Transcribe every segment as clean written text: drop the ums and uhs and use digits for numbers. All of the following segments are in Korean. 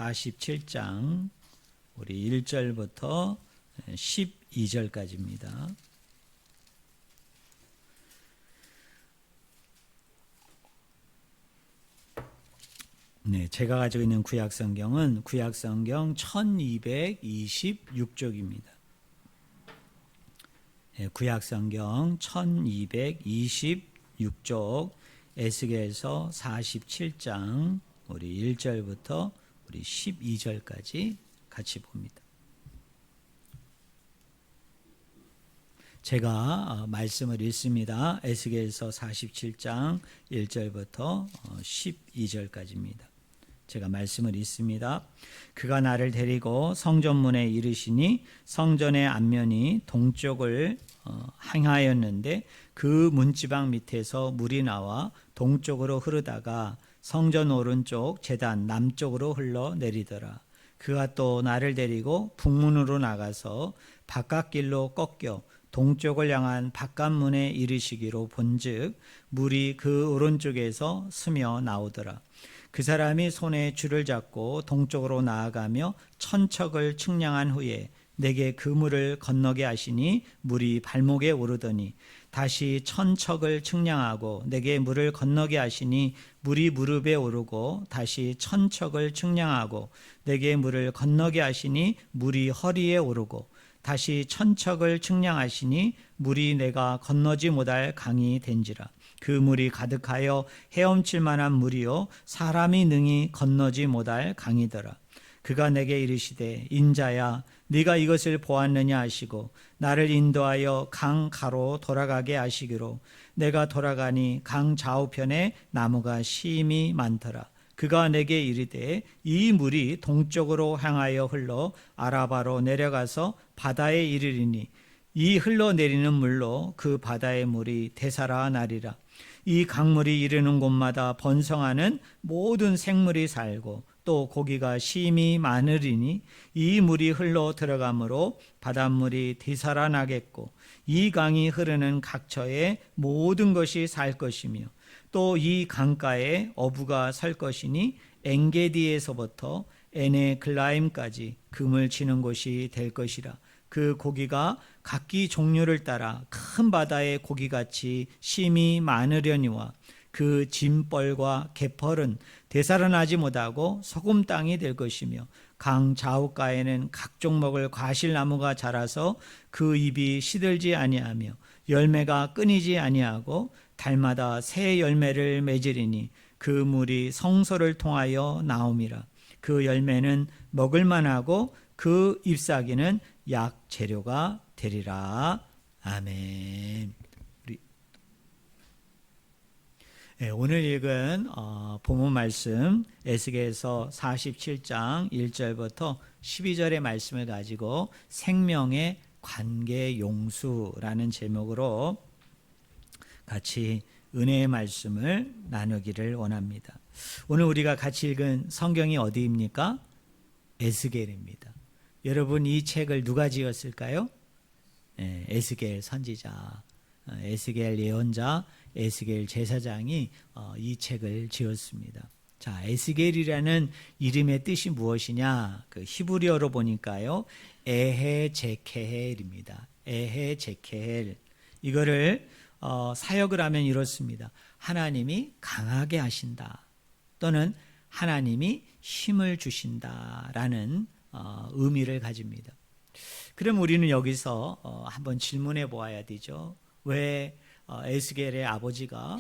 47장 우리 1절부터 12절까지입니다. 네, 제가 가지고 있는 구약성경은 구약성경 1226쪽입니다. 네, 구약성경 1226쪽 에스겔서 47장 우리 1절부터 우리 12절까지 같이 봅니다. 제가 말씀을 읽습니다. 에스겔서 47장 1절부터 12절까지입니다. 제가 말씀을 읽습니다. 그가 나를 데리고 성전문에 이르시니 성전의 앞면이 동쪽을 향하였는데 그 문지방 밑에서 물이 나와 동쪽으로 흐르다가 성전 오른쪽 제단 남쪽으로 흘러내리더라. 그가 또 나를 데리고 북문으로 나가서 바깥길로 꺾여 동쪽을 향한 바깥문에 이르시기로 본즉 물이 그 오른쪽에서 스며 나오더라. 그 사람이 손에 줄을 잡고 동쪽으로 나아가며 천척을 측량한 후에 내게 그 물을 건너게 하시니 물이 발목에 오르더니 다시 천척을 측량하고 내게 물을 건너게 하시니 물이 무릎에 오르고 다시 천척을 측량하고 내게 물을 건너게 하시니 물이 허리에 오르고 다시 천척을 측량하시니 물이 내가 건너지 못할 강이 된지라. 그 물이 가득하여 헤엄칠 만한 물이요 사람이 능히 건너지 못할 강이더라. 그가 내게 이르시되 인자야 네가 이것을 보았느냐 하시고 나를 인도하여 강 가로 돌아가게 하시기로 내가 돌아가니 강 좌우편에 나무가 심히 많더라. 그가 내게 이르되 이 물이 동쪽으로 향하여 흘러 아라바로 내려가서 바다에 이르리니 이 흘러내리는 물로 그 바다의 물이 되살아 나리라. 이 강물이 이르는 곳마다 번성하는 모든 생물이 살고 또 고기가 심히 많으리니 이 물이 흘러 들어가므로 바닷물이 되살아나겠고 이 강이 흐르는 각처에 모든 것이 살 것이며 또 이 강가에 어부가 설 것이니 엔게디에서부터 에네글라임까지 금을 치는 곳이 될 것이라. 그 고기가 각기 종류를 따라 큰 바다의 고기같이 심히 많으려니와 그 짐벌과 개펄은 되살아나지 못하고 소금 땅이 될 것이며 강 좌우가에는 각종 먹을 과실나무가 자라서 그 잎이 시들지 아니하며 열매가 끊이지 아니하고 달마다 새 열매를 맺으리니 그 물이 성소를 통하여 나옴이라. 그 열매는 먹을만하고 그 잎사귀는 약 재료가 되리라. 아멘. 오늘 읽은 본문 말씀 에스겔서 47장 1절부터 12절의 말씀을 가지고 생명의 관계 용수라는 제목으로 같이 은혜의 말씀을 나누기를 원합니다. 오늘 우리가 같이 읽은 성경이 어디입니까? 에스겔입니다. 여러분 이 책을 누가 지었을까요? 에스겔 선지자, 에스겔 예언자, 에스겔 제사장이 이 책을 지었습니다. 자, 에스겔이라는 이름의 뜻이 무엇이냐? 그 히브리어로 보니까요, 에헤제케헬입니다. 에헤제케헬. 이거를 사역을 하면 이렇습니다. 하나님이 강하게 하신다. 또는 하나님이 힘을 주신다라는 의미를 가집니다. 그럼 우리는 여기서 한번 질문해 보아야 되죠. 왜 에스겔의 아버지가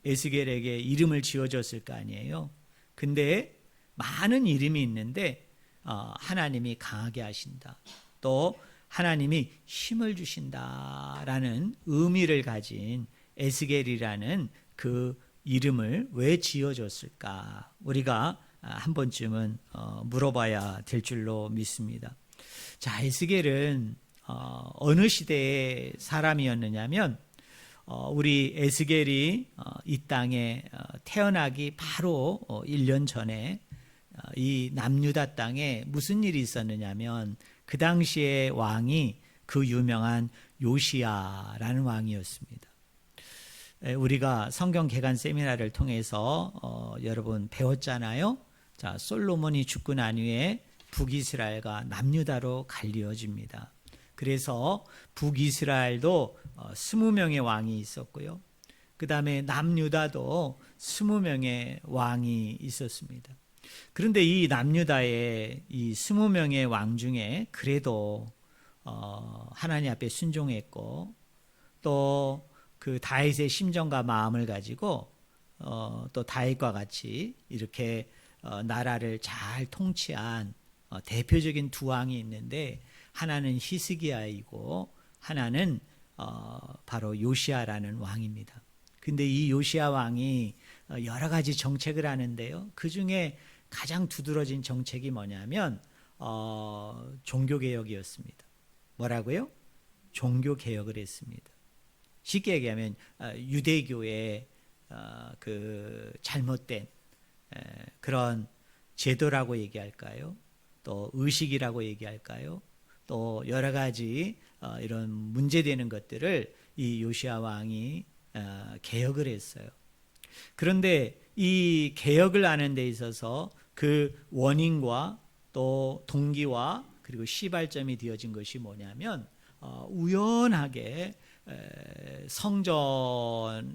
에스겔에게 이름을 지어줬을 거 아니에요. 근데 많은 이름이 있는데 하나님이 강하게 하신다. 또 하나님이 힘을 주신다라는 의미를 가진 에스겔이라는 그 이름을 왜 지어줬을까? 우리가 한 번쯤은 물어봐야 될 줄로 믿습니다. 자, 에스겔은 어느 시대의 사람이었느냐면 우리 에스겔이 이 땅에 태어나기 바로 1년 전에 이 남유다 땅에 무슨 일이 있었느냐면 그 당시의 왕이 그 유명한 요시야라는 왕이었습니다. 우리가 성경 개관 세미나를 통해서 여러분 배웠잖아요. 자, 솔로몬이 죽고 난 후에 북이스라엘과 남유다로 갈리어집니다. 그래서 북이스라엘도 20명의 왕이 있었고요. 그 다음에 남유다도 20명의 왕이 있었습니다. 그런데 이 남유다의 이 20명의 왕 중에 그래도 하나님 앞에 순종했고 또 그 다윗의 심정과 마음을 가지고 또 다윗과 같이 이렇게 나라를 잘 통치한 대표적인 두 왕이 있는데 하나는 히스기야이고 하나는 바로 요시야라는 왕입니다. 근데 이 요시야 왕이 여러 가지 정책을 하는데요. 그 중에 가장 두드러진 정책이 뭐냐면 종교개혁이었습니다. 뭐라고요? 종교개혁을 했습니다. 쉽게 얘기하면 유대교의 그 잘못된 그런 제도라고 얘기할까요? 또 의식이라고 얘기할까요? 또 여러 가지 이런 문제되는 것들을 이 요시야 왕이 개혁을 했어요. 그런데 이 개혁을 하는 데 있어서 그 원인과 또 동기와 그리고 시발점이 되어진 것이 뭐냐면 우연하게 성전에서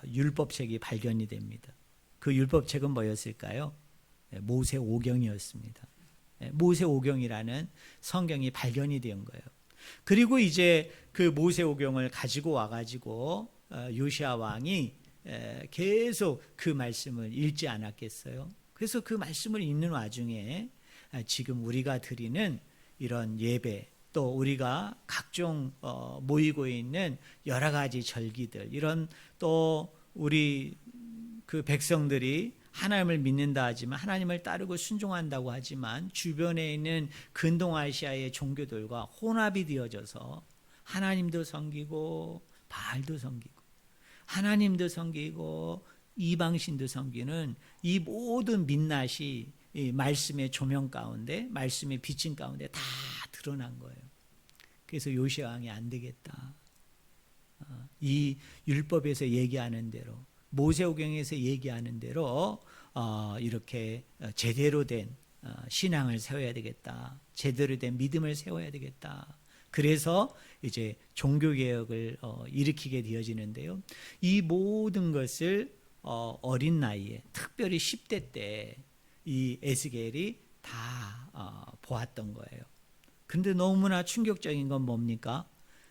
율법책이 발견이 됩니다. 그 율법책은 뭐였을까요? 모세오경이었습니다. 모세오경이라는 성경이 발견이 된 거예요. 그리고 이제 그 모세오경을 가지고 와가지고 요시야 왕이 계속 그 말씀을 읽지 않았겠어요. 그래서 그 말씀을 읽는 와중에 지금 우리가 드리는 이런 예배 또 우리가 각종 모이고 있는 여러 가지 절기들 이런 또 우리 그 백성들이 하나님을 믿는다 하지만 하나님을 따르고 순종한다고 하지만 주변에 있는 근동아시아의 종교들과 혼합이 되어져서 하나님도 섬기고 바알도 섬기고 하나님도 섬기고 이방신도 섬기는 이 모든 민낯이 이 말씀의 조명 가운데 말씀의 비친 가운데 다 드러난 거예요. 그래서 요시야 왕이 안 되겠다. 이 율법에서 얘기하는 대로 모세오경에서 얘기하는 대로 이렇게 제대로 된 신앙을 세워야 되겠다. 제대로 된 믿음을 세워야 되겠다. 그래서 이제 종교개혁을 일으키게 되어지는데요. 이 모든 것을 어린 나이에 특별히 10대 때 이 에스겔이 다 보았던 거예요. 그런데 너무나 충격적인 건 뭡니까?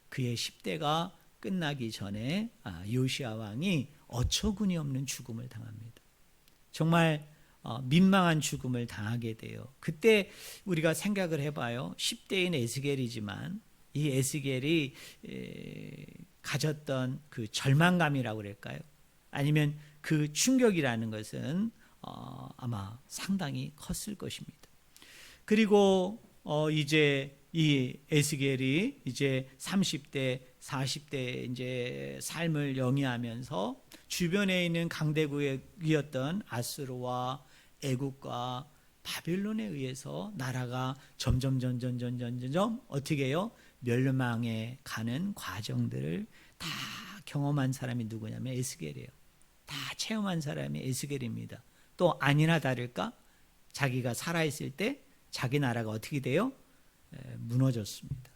그의 10대가 끝나기 전에 요시야 왕이 어처구니 없는 죽음을 당합니다. 정말 민망한 죽음을 당하게 돼요. 그때 우리가 생각을 해봐요. 10대인 에스겔이지만 이 에스겔이 가졌던 그 절망감이라고 그럴까요? 아니면 그 충격이라는 것은 아마 상당히 컸을 것입니다. 그리고 이제 이 에스겔이 이제 30대, 40대 이제 삶을 영위하면서 주변에 있는 강대국이었던 아수르와 애국과 바벨론에 의해서 나라가 점점 어떻게 해요? 멸망해 가는 과정들을 다 경험한 사람이 누구냐면 에스겔이에요. 다 체험한 사람이 에스겔입니다. 또 아니나 다를까? 자기가 살아있을 때 자기 나라가 어떻게 돼요? 무너졌습니다.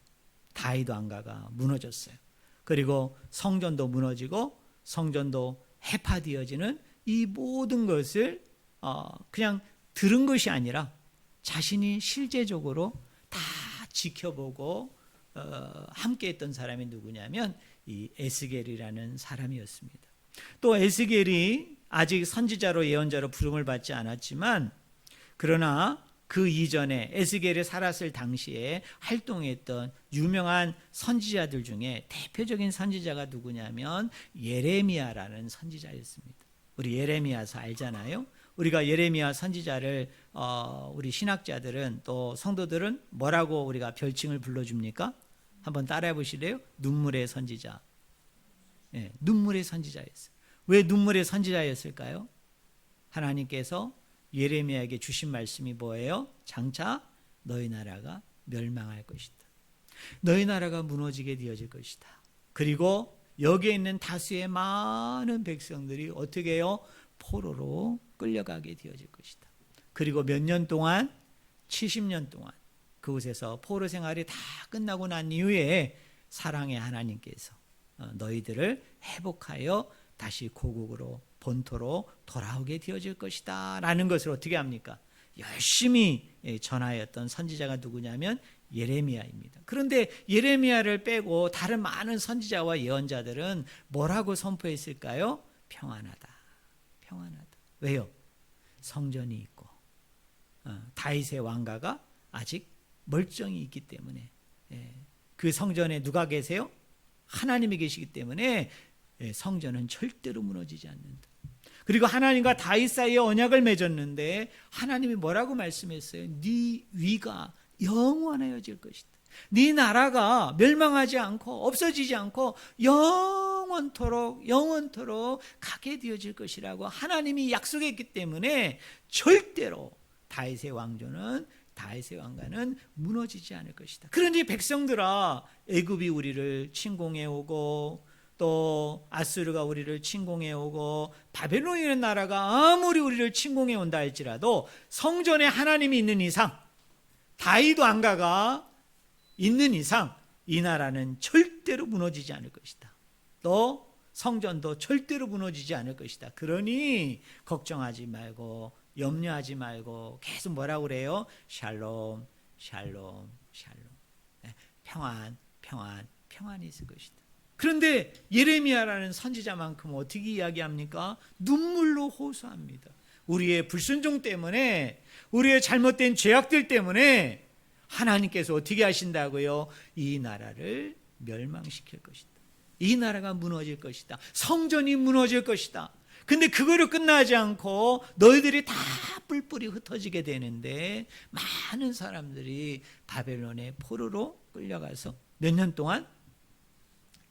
다윗 왕가가 무너졌어요. 그리고 성전도 무너지고 성전도 해파되어지는 이 모든 것을 그냥 들은 것이 아니라 자신이 실제적으로 다 지켜보고 함께했던 사람이 누구냐면 이 에스겔이라는 사람이었습니다. 또 에스겔이 아직 선지자로 예언자로 부름을 받지 않았지만 그러나 그 이전에 에스겔이 살았을 당시에 활동했던 유명한 선지자들 중에 대표적인 선지자가 누구냐면 예레미야라는 선지자였습니다. 우리 예레미야서 알잖아요. 우리가 예레미야 선지자를 우리 신학자들은 또 성도들은 뭐라고 우리가 별칭을 불러줍니까? 한번 따라해 보실래요? 눈물의 선지자. 네, 눈물의 선지자였어요. 왜 눈물의 선지자였을까요? 하나님께서 예레미야에게 주신 말씀이 뭐예요? 장차 너희 나라가 멸망할 것이다. 너희 나라가 무너지게 되어질 것이다. 그리고 여기에 있는 다수의 많은 백성들이 어떻게 해요? 포로로 끌려가게 되어질 것이다. 그리고 몇 년 동안 70년 동안 그곳에서 포로 생활이 다 끝나고 난 이후에 사랑의 하나님께서 너희들을 회복하여 다시 고국으로 본토로 돌아오게 되어질 것이다 라는 것을 어떻게 합니까? 열심히 전하였던 선지자가 누구냐면 예레미야입니다. 그런데 예레미야를 빼고 다른 많은 선지자와 예언자들은 뭐라고 선포했을까요? 평안하다. 평안하다. 왜요? 성전이 있고 다윗의 왕가가 아직 멀쩡히 있기 때문에 그 성전에 누가 계세요? 하나님이 계시기 때문에 성전은 절대로 무너지지 않는다. 그리고 하나님과 다윗 사이에 언약을 맺었는데 하나님이 뭐라고 말씀했어요? 네 위가 영원해질 것이다. 네 나라가 멸망하지 않고 없어지지 않고 영원토록 가게 되어질 것이라고 하나님이 약속했기 때문에 절대로 다윗의 왕가는 무너지지 않을 것이다. 그런데 백성들아, 애굽이 우리를 침공해 오고 또 아수르가 우리를 침공해 오고 바벨론이라는 나라가 아무리 우리를 침공해 온다 할지라도 성전에 하나님이 있는 이상, 다윗 왕가가 있는 이상 이 나라는 절대로 무너지지 않을 것이다. 또 성전도 절대로 무너지지 않을 것이다. 그러니 걱정하지 말고 염려하지 말고 계속 뭐라고 그래요? 샬롬, 샬롬, 샬롬. 평안이 있을 것이다. 그런데 예레미야라는 선지자만큼 어떻게 이야기합니까? 눈물로 호소합니다. 우리의 불순종 때문에, 우리의 잘못된 죄악들 때문에 하나님께서 어떻게 하신다고요? 이 나라를 멸망시킬 것이다. 이 나라가 무너질 것이다. 성전이 무너질 것이다. 근데 그거로 끝나지 않고 너희들이 다 뿔뿔이 흩어지게 되는데 많은 사람들이 바벨론의 포로로 끌려가서 몇 년 동안?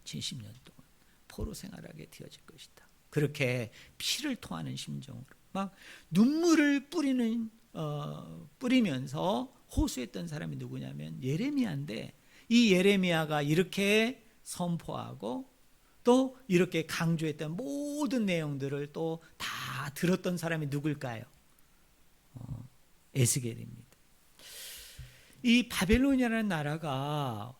70년 동안 포로 생활하게 되어질 것이다. 그렇게 피를 토하는 심정으로 막 눈물을 뿌리면서 호소했던 사람이 누구냐면 예레미야인데, 이 예레미야가 이렇게 선포하고 또 이렇게 강조했던 모든 내용들을 또 다 들었던 사람이 누굴까요? 에스겔입니다. 이 바벨론이라는 나라가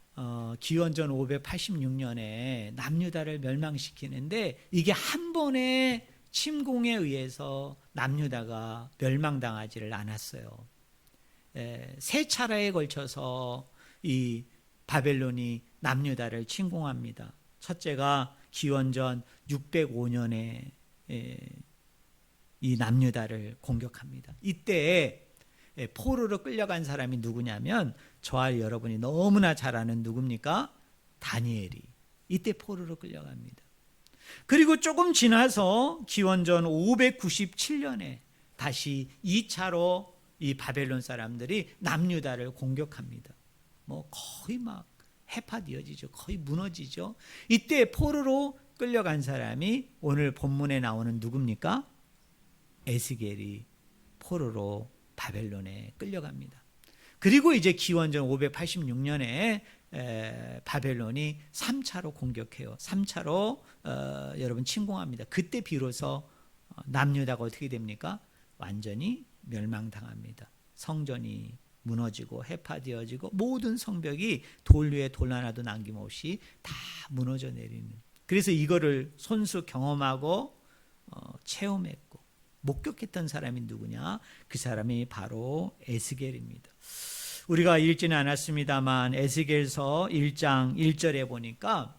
기원전 586년에 남유다를 멸망시키는데 이게 한 번의 침공에 의해서 남유다가 멸망당하지를 않았어요. 세 차례에 걸쳐서 이 바벨론이 남유다를 침공합니다. 첫째가 기원전 605년에 이 남유다를 공격합니다. 이때 포로로 끌려간 사람이 누구냐면 저와 여러분이 너무나 잘 아는 누굽니까? 다니엘이 이때 포로로 끌려갑니다. 그리고 조금 지나서 기원전 597년에 다시 2차로 이 바벨론 사람들이 남유다를 공격합니다. 거의 막 해파되어지죠. 거의 무너지죠. 이때 포로로 끌려간 사람이 오늘 본문에 나오는 누굽니까? 에스겔이 포로로 바벨론에 끌려갑니다. 그리고 이제 기원전 586년에 바벨론이 3차로 공격해요. 3차로 여러분 침공합니다. 그때 비로소 남유다가 어떻게 됩니까? 완전히 멸망당합니다. 성전이 무너지고 해파되어지고 모든 성벽이 돌 위에 돌 하나도 남김없이 다 무너져 내리는. 그래서 이거를 손수 경험하고 체험했고 목격했던 사람이 누구냐? 그 사람이 바로 에스겔입니다. 우리가 읽지는 않았습니다만 에스겔서 1장 1절에 보니까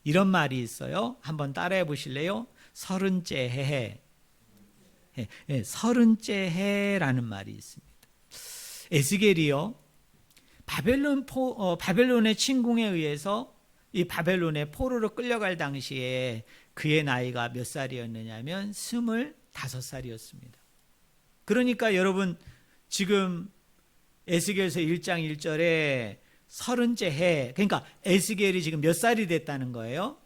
이런 말이 있어요. 한번 따라해 보실래요? 서른째 해. 서른째 해라는 말이 있습니다. 에스겔이요, 바벨론의 침공에 의해서 이 바벨론의 포로로 끌려갈 당시에 그의 나이가 몇 살이었느냐면 25살이었습니다. 그러니까 여러분 지금 에스겔서 1장 1절에 서른째 해, 그러니까 에스겔이 지금 몇 살이 됐다는 거예요?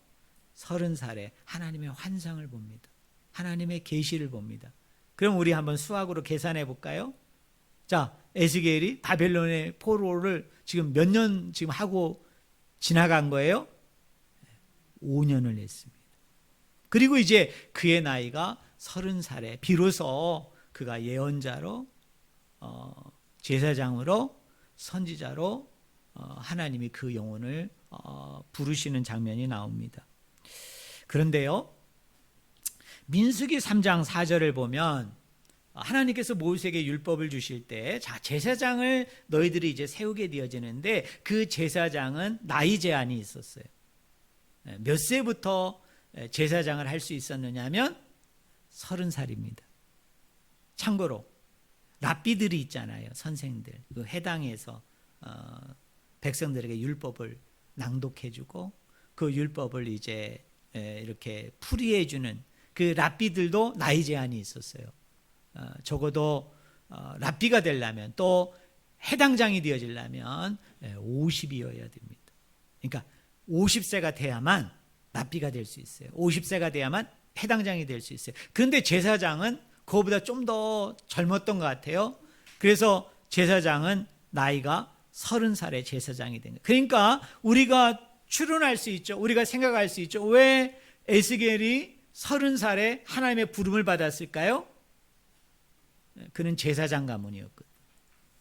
30살에 하나님의 환상을 봅니다. 하나님의 계시를 봅니다. 그럼 우리 한번 수학으로 계산해 볼까요? 자, 에스겔이 바벨론의 포로를 지금 몇 년 지금 하고 지나간 거예요? 5년을 했습니다. 그리고 이제 그의 나이가 30살에 비로소 그가 예언자로 제사장으로 선지자로 하나님이 그 영혼을 부르시는 장면이 나옵니다. 그런데요, 민수기 3장 4절을 보면 하나님께서 모세에게 율법을 주실 때, 자, 제사장을 너희들이 이제 세우게 되어지는데 그 제사장은 나이 제한이 있었어요. 몇 세부터 제사장을 할 수 있었느냐 하면 30살입니다. 참고로 랍비들이 있잖아요. 선생들. 그 해당에서 백성들에게 율법을 낭독해주고 그 율법을 이제 이렇게 풀이해주는 그 랍비들도 나이 제한이 있었어요. 적어도 랍비가 되려면 또 해당장이 되어지려면 50이어야 됩니다. 그러니까 50세가 돼야만 랍비가 될 수 있어요. 50세가 돼야만 해당장이 될 수 있어요. 그런데 제사장은 그거보다 좀 더 젊었던 것 같아요. 그래서 제사장은 나이가 30살의 제사장이 된 거예요. 그러니까 우리가 추론할 수 있죠. 우리가 생각할 수 있죠. 왜 에스겔이 30살에 하나님의 부름을 받았을까요? 그는 제사장 가문이었거든요.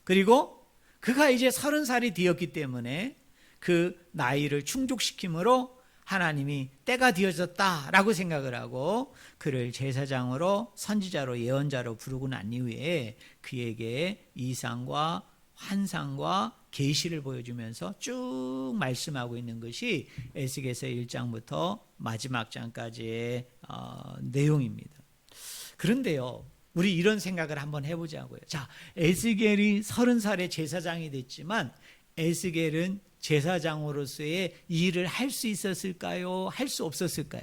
그리고 그가 이제 30살이 되었기 때문에 그 나이를 충족시킴으로 하나님이 때가 되어졌다라고 생각을 하고 그를 제사장으로 선지자로 예언자로 부르고 난 이후에 그에게 이상과 환상과 계시를 보여주면서 쭉 말씀하고 있는 것이 에스겔서 1장부터 마지막 장까지의 내용입니다. 그런데요, 우리 이런 생각을 한번 해보자고요. 자, 에스겔이 30살에 제사장이 됐지만 에스겔은 제사장으로서의 일을 할 수 있었을까요? 할 수 없었을까요?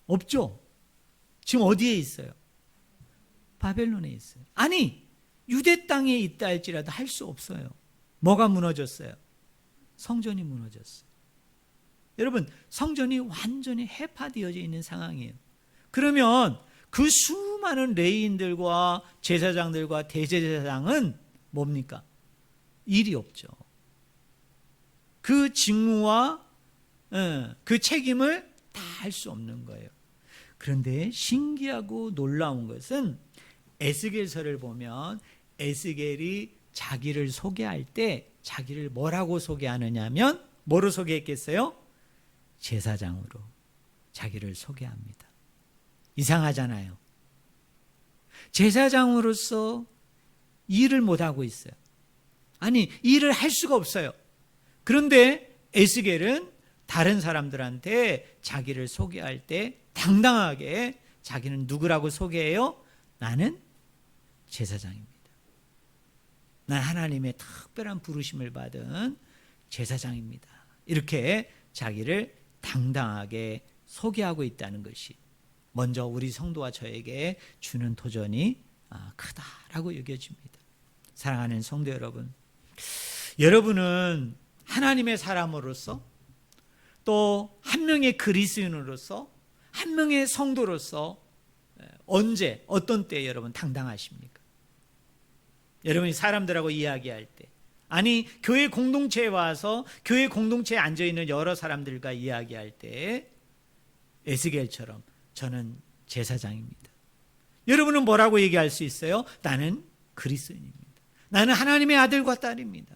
없죠. 지금 어디에 있어요? 바벨론에 있어요. 아니, 유대 땅에 있다 할지라도 할 수 없어요. 뭐가 무너졌어요? 성전이 무너졌어요. 여러분, 성전이 완전히 해파되어져 있는 상황이에요. 그러면 그 수많은 레위인들과 제사장들과 대제사장은 뭡니까? 일이 없죠. 그 직무와 그 책임을 다 할 수 없는 거예요. 그런데 신기하고 놀라운 것은 에스겔서를 보면 에스겔이 자기를 소개할 때 자기를 뭐라고 소개하느냐 하면 뭐로 소개했겠어요? 제사장으로 자기를 소개합니다. 이상하잖아요. 제사장으로서 일을 못하고 있어요. 아니, 일을 할 수가 없어요. 그런데 에스겔은 다른 사람들한테 자기를 소개할 때 당당하게 자기는 누구라고 소개해요? 나는 제사장입니다. 난 하나님의 특별한 부르심을 받은 제사장입니다. 이렇게 자기를 당당하게 소개하고 있다는 것이 먼저 우리 성도와 저에게 주는 도전이 크다라고 여겨집니다. 사랑하는 성도 여러분, 여러분은 하나님의 사람으로서 또 한 명의 그리스도인으로서 한 명의 성도로서 언제 어떤 때 여러분 당당하십니까? 여러분이 사람들하고 이야기할 때, 아니 교회 공동체에 와서 교회 공동체에 앉아있는 여러 사람들과 이야기할 때 에스겔처럼 저는 제사장입니다. 여러분은 뭐라고 얘기할 수 있어요? 나는 그리스도인입니다. 나는 하나님의 아들과 딸입니다.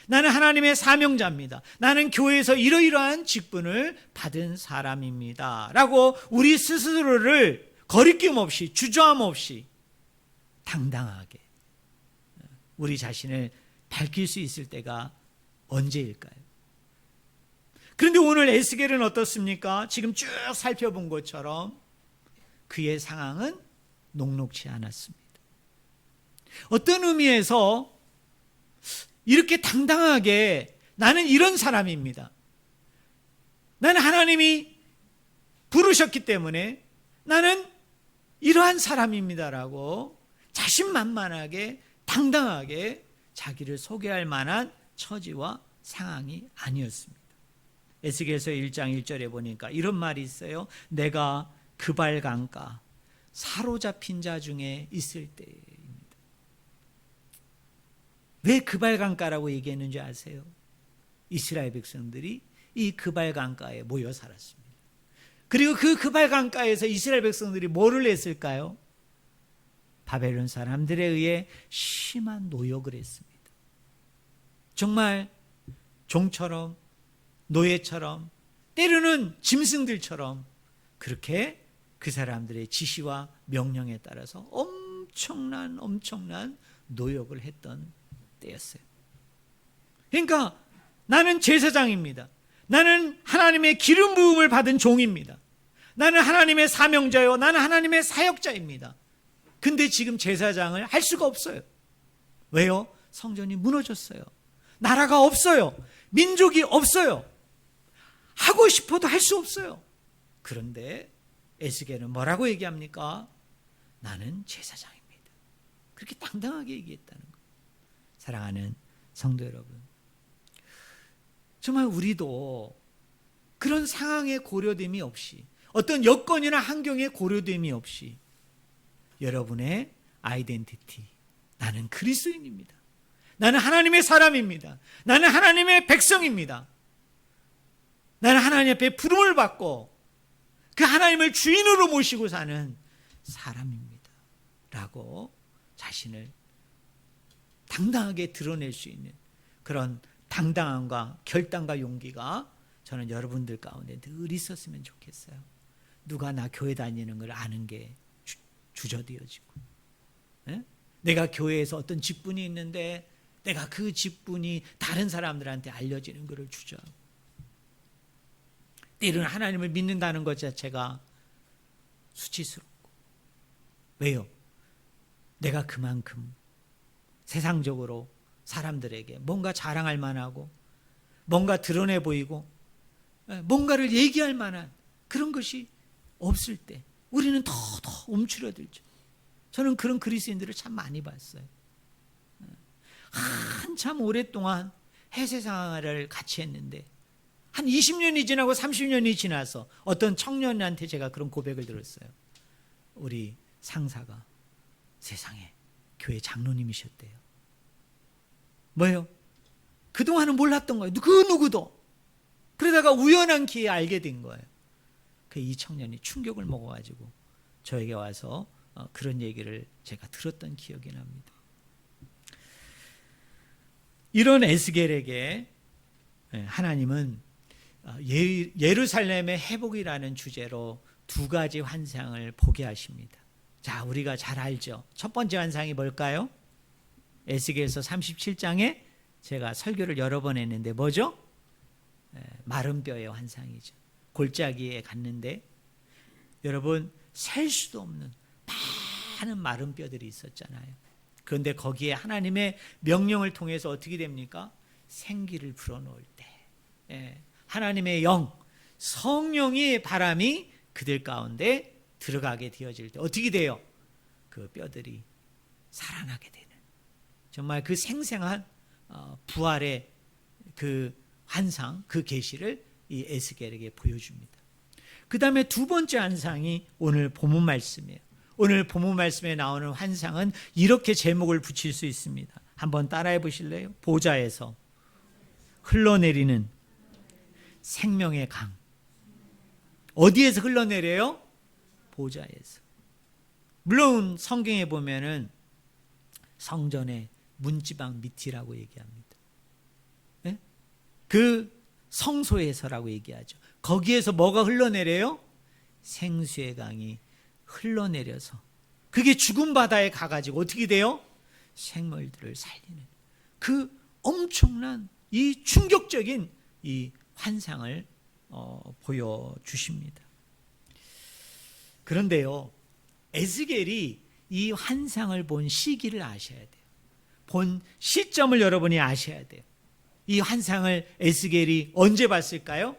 나는 하나님의 사명자입니다. 나는 교회에서 이러이러한 직분을 받은 사람입니다. 라고 우리 스스로를 거리낌 없이 주저함 없이 당당하게 우리 자신을 밝힐 수 있을 때가 언제일까요? 그런데 오늘 에스겔은 어떻습니까? 지금 쭉 살펴본 것처럼 그의 상황은 녹록지 않았습니다. 어떤 의미에서 이렇게 당당하게 나는 이런 사람입니다. 나는 하나님이 부르셨기 때문에 나는 이러한 사람입니다라고 자신만만하게 당당하게 자기를 소개할 만한 처지와 상황이 아니었습니다. 에스겔서 1장 1절에 보니까 이런 말이 있어요. 내가 그발 강가 사로잡힌 자 중에 있을 때입니다. 왜 그발 강가라고 얘기했는지 아세요? 이스라엘 백성들이 이 그발 강가에 모여 살았습니다. 그리고 그 그발 강가에서 이스라엘 백성들이 뭐를 했을까요? 바벨론 사람들에 의해 심한 노역을 했습니다. 정말 종처럼, 노예처럼, 때로는 짐승들처럼 그렇게 그 사람들의 지시와 명령에 따라서 엄청난 노역을 했던 때였어요. 그러니까 나는 제사장입니다. 나는 하나님의 기름 부음을 받은 종입니다. 나는 하나님의 사명자요, 나는 하나님의 사역자입니다. 근데 지금 제사장을 할 수가 없어요. 왜요? 성전이 무너졌어요. 나라가 없어요. 민족이 없어요. 하고 싶어도 할 수 없어요. 그런데 에스겔은 뭐라고 얘기합니까? 나는 제사장입니다. 그렇게 당당하게 얘기했다는 거예요. 사랑하는 성도 여러분, 정말 우리도 그런 상황에 고려됨이 없이, 어떤 여건이나 환경에 고려됨이 없이 여러분의 아이덴티티, 나는 그리스도인입니다. 나는 하나님의 사람입니다. 나는 하나님의 백성입니다. 나는 하나님 앞에 부름을 받고 그 하나님을 주인으로 모시고 사는 사람입니다. 라고 자신을 당당하게 드러낼 수 있는 그런 당당함과 결단과 용기가 저는 여러분들 가운데 늘 있었으면 좋겠어요. 누가 나 교회 다니는 걸 아는 게 주저되어지고, 내가 교회에서 어떤 직분이 있는데 내가 그 직분이 다른 사람들한테 알려지는 것을 주저하고, 때로는 하나님을 믿는다는 것 자체가 수치스럽고. 왜요? 내가 그만큼 세상적으로 사람들에게 뭔가 자랑할 만하고, 뭔가 드러내 보이고, 뭔가를 얘기할 만한 그런 것이 없을 때 우리는 더 움츠러들죠. 저는 그런 그리스도인들을 참 많이 봤어요. 한참 오랫동안 해세생활을 같이 했는데 한 20년이 지나고 30년이 지나서 어떤 청년한테 제가 그런 고백을 들었어요. 우리 상사가 세상에 교회 장로님이셨대요. 뭐예요? 그동안은 몰랐던 거예요. 그 누구도. 그러다가 우연한 기회에 알게 된 거예요. 이 청년이 충격을 먹어가지고 저에게 와서 그런 얘기를 제가 들었던 기억이 납니다. 이런 에스겔에게 하나님은 예루살렘의 회복이라는 주제로 두 가지 환상을 보게 하십니다. 자, 우리가 잘 알죠. 첫 번째 환상이 뭘까요? 에스겔서 37장에 제가 설교를 여러 번 했는데 뭐죠? 마른 뼈의 환상이죠. 골짜기에 갔는데 여러분 셀 수도 없는 많은 마른 뼈들이 있었잖아요. 그런데 거기에 하나님의 명령을 통해서 어떻게 됩니까? 생기를 불어넣을 때 하나님의 영, 성령의 바람이 그들 가운데 들어가게 되어질 때 어떻게 돼요? 그 뼈들이 살아나게 되는, 정말 그 생생한 부활의 그 환상, 그 계시를 이 에스겔에게 보여줍니다. 그 다음에 두 번째 환상이 오늘 본문 말씀이에요. 오늘 본문 말씀에 나오는 환상은 이렇게 제목을 붙일 수 있습니다. 한번 따라해 보실래요? 보좌에서 흘러내리는 생명의 강. 어디에서 흘러내려요? 보좌에서. 물론 성경에 보면은 성전의 문지방 밑이라고 얘기합니다. 네? 그 성소에서라고 얘기하죠. 거기에서 뭐가 흘러내려요? 생수의 강이 흘러내려서 그게 죽은 바다에 가가지고 어떻게 돼요? 생물들을 살리는 그 엄청난 이 충격적인 이 환상을 보여주십니다. 그런데요, 에스겔이 이 환상을 본 시기를 아셔야 돼요. 본 시점을 여러분이 아셔야 돼요. 이 환상을 에스겔이 언제 봤을까요?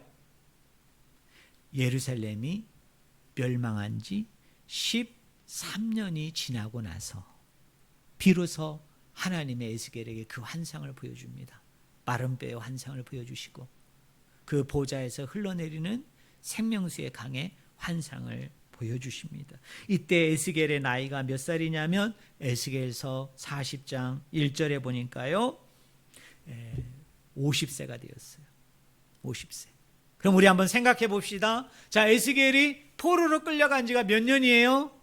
예루살렘이 멸망한 지 13년이 지나고 나서 비로소 하나님의 에스겔에게 그 환상을 보여줍니다. 마른 뼈의 환상을 보여주시고 그 보좌에서 흘러내리는 생명수의 강의 환상을 보여주십니다. 이때 에스겔의 나이가 몇 살이냐면 에스겔서 40장 1절에 보니까요 50세가 되었어요. 50세. 그럼 우리 한번 생각해 봅시다. 자, 에스겔이 포로로 끌려간 지가 몇 년이에요?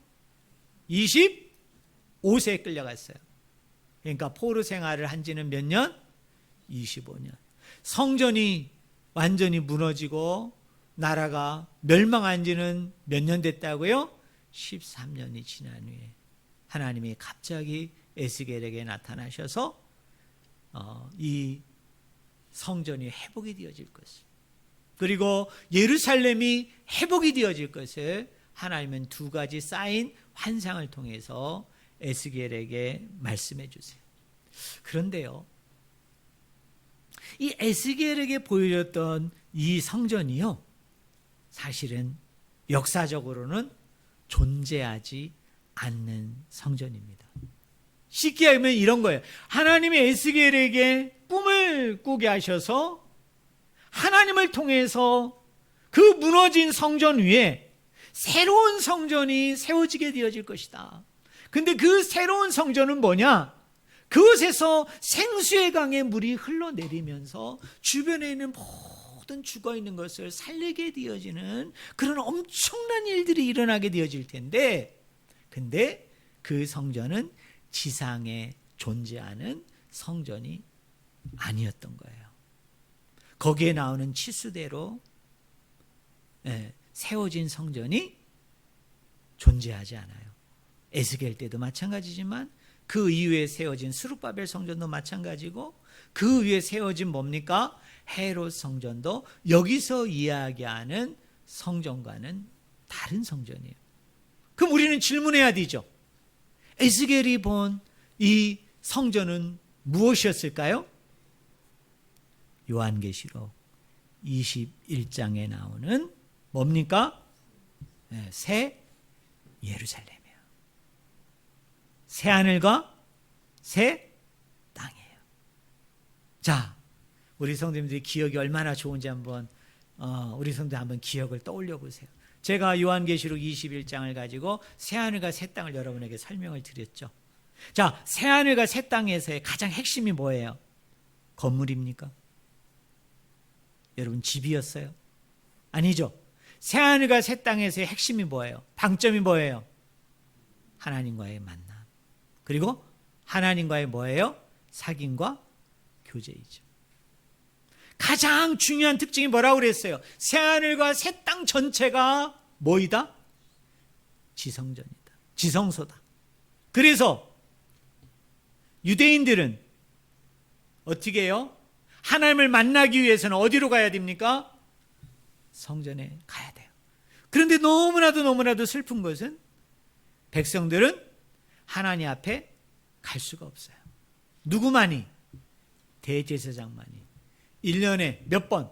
25세에 끌려갔어요. 그러니까 포로 생활을 한 지는 몇 년? 25년. 성전이 완전히 무너지고 나라가 멸망한 지는 몇 년 됐다고요? 13년이 지난 후에 하나님이 갑자기 에스겔에게 나타나셔서 이 성전이 회복이 되어질 것을, 그리고 예루살렘이 회복이 되어질 것을 하나님은 두 가지 쌓인 환상을 통해서 에스겔에게 말씀해 주세요. 그런데요, 이 에스겔에게 보여줬던 이 성전이요, 사실은 역사적으로는 존재하지 않는 성전입니다. 쉽게 하면 이런 거예요. 하나님이 에스겔에게 꿈을 꾸게 하셔서 하나님을 통해서 그 무너진 성전 위에 새로운 성전이 세워지게 되어질 것이다. 근데 그 새로운 성전은 뭐냐? 그곳에서 생수의 강의 물이 흘러내리면서 주변에 있는 모든 죽어있는 것을 살리게 되어지는 그런 엄청난 일들이 일어나게 되어질 텐데, 근데 그 성전은 지상에 존재하는 성전이 아니었던 거예요. 거기에 나오는 치수대로 세워진 성전이 존재하지 않아요. 에스겔 때도 마찬가지지만 그 이후에 세워진 스룹바벨 성전도 마찬가지고, 그 위에 세워진 뭡니까? 헤롯 성전도 여기서 이야기하는 성전과는 다른 성전이에요. 그럼 우리는 질문해야 되죠. 에스겔이 본 이 성전은 무엇이었을까요? 요한계시록 21장에 나오는 뭡니까? 새 예루살렘이에요. 새 하늘과 새 땅이에요. 자, 우리 성도님들이 기억이 얼마나 좋은지 한번 우리 성도들 한번 기억을 떠올려 보세요. 제가 요한계시록 21장을 가지고 새 하늘과 새 땅을 여러분에게 설명을 드렸죠. 자, 새 하늘과 새 땅에서의 가장 핵심이 뭐예요? 건물입니까? 여러분, 집이었어요? 아니죠. 새 하늘과 새 땅에서의 핵심이 뭐예요? 방점이 뭐예요? 하나님과의 만남. 그리고 하나님과의 뭐예요? 사귐과 교제이죠. 가장 중요한 특징이 뭐라고 그랬어요? 새 하늘과 새 땅 전체가 뭐이다? 지성전이다. 지성소다. 그래서 유대인들은 어떻게 해요? 하나님을 만나기 위해서는 어디로 가야 됩니까? 성전에 가야 돼요. 그런데 너무나도 슬픈 것은 백성들은 하나님 앞에 갈 수가 없어요. 누구만이? 대제사장만이 1년에 몇 번?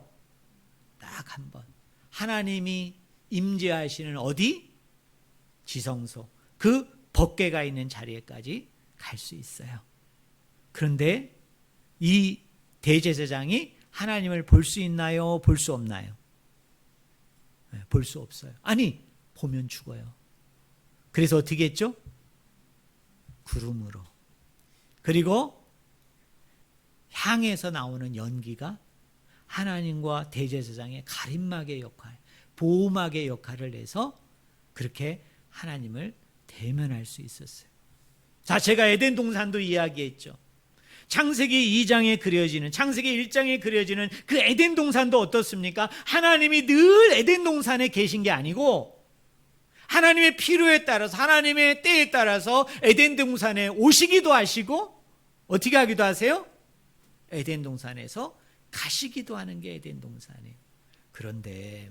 딱 한 번. 하나님이 임재하시는 어디? 지성소. 그 법궤가 있는 자리에까지 갈 수 있어요. 그런데 이 대제사장이 하나님을 볼 수 있나요? 볼 수 없나요? 볼 수 없어요. 아니, 보면 죽어요. 그래서 어떻게 했죠? 구름으로. 그리고 향에서 나오는 연기가 하나님과 대제사장의 가림막의 역할, 보호막의 역할을 해서 그렇게 하나님을 대면할 수 있었어요. 자, 제가 에덴 동산도 이야기했죠. 창세기 2장에 그려지는, 창세기 1장에 그려지는 그 에덴 동산도 어떻습니까? 하나님이 늘 에덴 동산에 계신 게 아니고 하나님의 필요에 따라서, 하나님의 때에 따라서 에덴 동산에 오시기도 하시고 어떻게 하기도 하세요? 에덴 동산에서 가시기도 하는 게 에덴 동산이에요. 그런데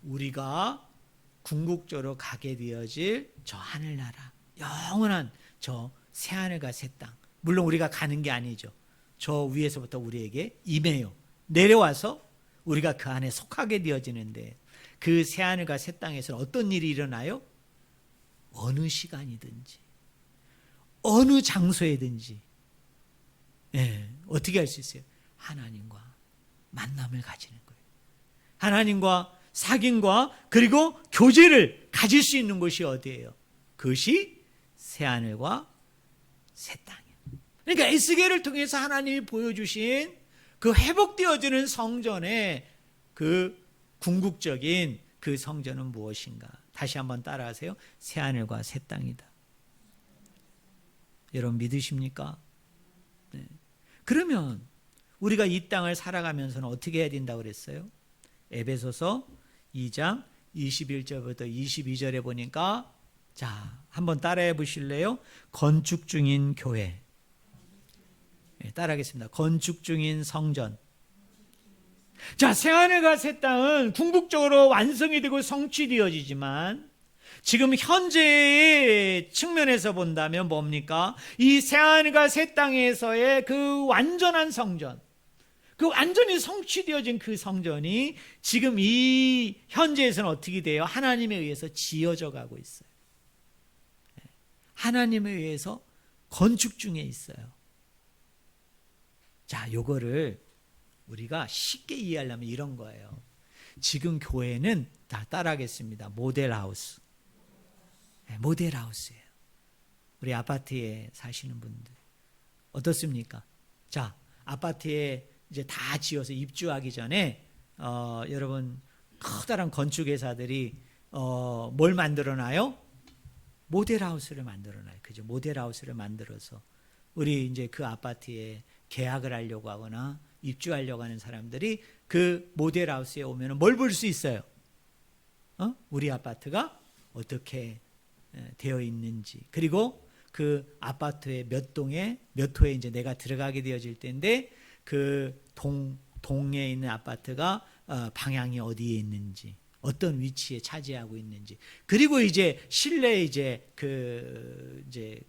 우리가 궁극적으로 가게 되어질 저 하늘나라, 영원한 저 새하늘과 새 땅, 물론 우리가 가는 게 아니죠. 저 위에서부터 우리에게 임해요. 내려와서 우리가 그 안에 속하게 되어지는데, 그 새하늘과 새 땅에서는 어떤 일이 일어나요? 어느 시간이든지 어느 장소에든지 어떻게 할 수 있어요? 하나님과 만남을 가지는 거예요. 하나님과 사귐과 그리고 교제를 가질 수 있는 곳이 어디예요? 그것이 새하늘과 새 땅이에요. 그러니까 에스겔을 통해서 하나님이 보여주신 그 회복되어지는 성전의 그 궁극적인 그 성전은 무엇인가? 다시 한번 따라하세요. 새하늘과 새 땅이다. 여러분 믿으십니까? 네. 그러면 우리가 이 땅을 살아가면서는 어떻게 해야 된다고 그랬어요? 에베소서 2장 21절부터 22절에 보니까, 자, 한번 따라해 보실래요? 건축 중인 교회. 네, 따라하겠습니다. 건축 중인 성전. 자, 새하늘과 새 땅은 궁극적으로 완성이 되고 성취되어지지만 지금 현재의 측면에서 본다면 뭡니까? 이 새하늘과 새 땅에서의 그 완전한 성전, 그 완전히 성취되어진 그 성전이 지금 이 현재에서는 어떻게 돼요? 하나님에 의해서 지어져 가고 있어요. 하나님에 의해서 건축 중에 있어요. 자, 요거를 우리가 쉽게 이해하려면 이런 거예요. 지금 교회는 다 따라하겠습니다. 모델하우스. 네, 모델하우스예요. 우리 아파트에 사시는 분들 어떻습니까? 자, 아파트에 이제 다 지어서 입주하기 전에 여러분 커다란 건축회사들이 뭘 만들어놔요? 모델하우스를 만들어놔요. 그죠? 모델하우스를 만들어서 우리 이제 그 아파트에 계약을 하려고 하거나 입주하려고 하는 사람들이 그 모델하우스에 오면 뭘 볼 수 있어요? 우리 아파트가 어떻게 되어 있는지, 그리고 그 아파트의 몇 동에 몇 호에 이제 내가 들어가게 되어질 텐데 그 동에 있는 아파트가 방향이 어디에 있는지, 어떤 위치에 차지하고 있는지, 그리고 이제 실내에 이제